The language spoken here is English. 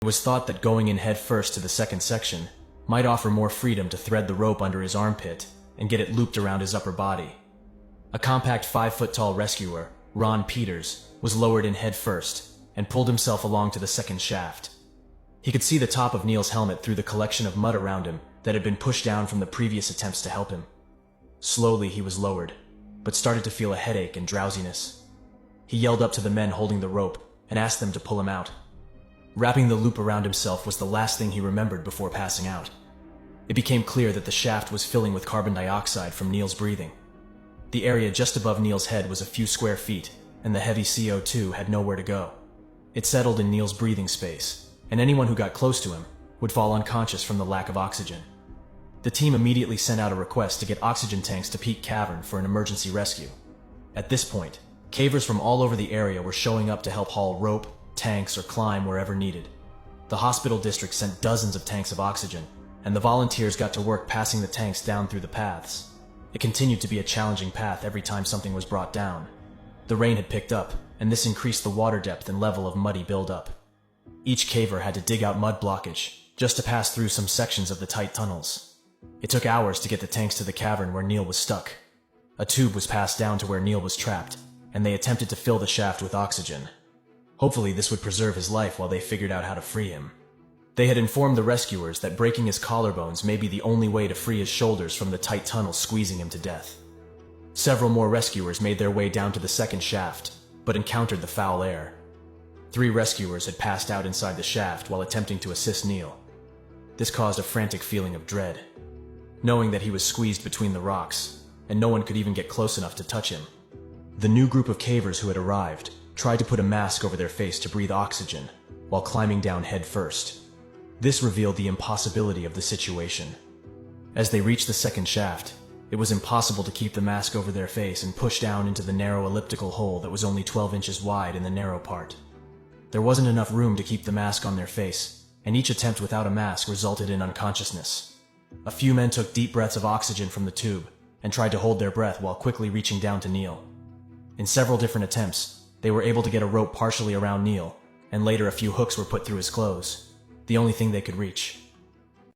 It was thought that going in head first to the second section might offer more freedom to thread the rope under his armpit and get it looped around his upper body. A compact 5-foot-tall rescuer, Ron Peters, was lowered in head first and pulled himself along to the second shaft. He could see the top of Neil's helmet through the collection of mud around him that had been pushed down from the previous attempts to help him. Slowly he was lowered, but started to feel a headache and drowsiness. He yelled up to the men holding the rope and asked them to pull him out. Wrapping the loop around himself was the last thing he remembered before passing out. It became clear that the shaft was filling with carbon dioxide from Neil's breathing. The area just above Neil's head was a few square feet, and the heavy CO2 had nowhere to go. It settled in Neil's breathing space, and anyone who got close to him would fall unconscious from the lack of oxygen. The team immediately sent out a request to get oxygen tanks to Peak Cavern for an emergency rescue. At this point, cavers from all over the area were showing up to help haul rope, tanks, or climb wherever needed. The hospital district sent dozens of tanks of oxygen, and the volunteers got to work passing the tanks down through the paths. It continued to be a challenging path every time something was brought down. The rain had picked up, and this increased the water depth and level of muddy buildup. Each caver had to dig out mud blockage just to pass through some sections of the tight tunnels. It took hours to get the tanks to the cavern where Neil was stuck. A tube was passed down to where Neil was trapped, and they attempted to fill the shaft with oxygen. Hopefully this would preserve his life while they figured out how to free him. They had informed the rescuers that breaking his collarbones may be the only way to free his shoulders from the tight tunnel squeezing him to death. Several more rescuers made their way down to the second shaft, but encountered the foul air. 3 rescuers had passed out inside the shaft while attempting to assist Neil. This caused a frantic feeling of dread, knowing that he was squeezed between the rocks, and no one could even get close enough to touch him. The new group of cavers who had arrived tried to put a mask over their face to breathe oxygen while climbing down head first. This revealed the impossibility of the situation. As they reached the second shaft, it was impossible to keep the mask over their face and push down into the narrow elliptical hole that was only 12 inches wide in the narrow part. There wasn't enough room to keep the mask on their face, and each attempt without a mask resulted in unconsciousness. A few men took deep breaths of oxygen from the tube and tried to hold their breath while quickly reaching down to Neil. In several different attempts, they were able to get a rope partially around Neil, and later a few hooks were put through his clothes, the only thing they could reach.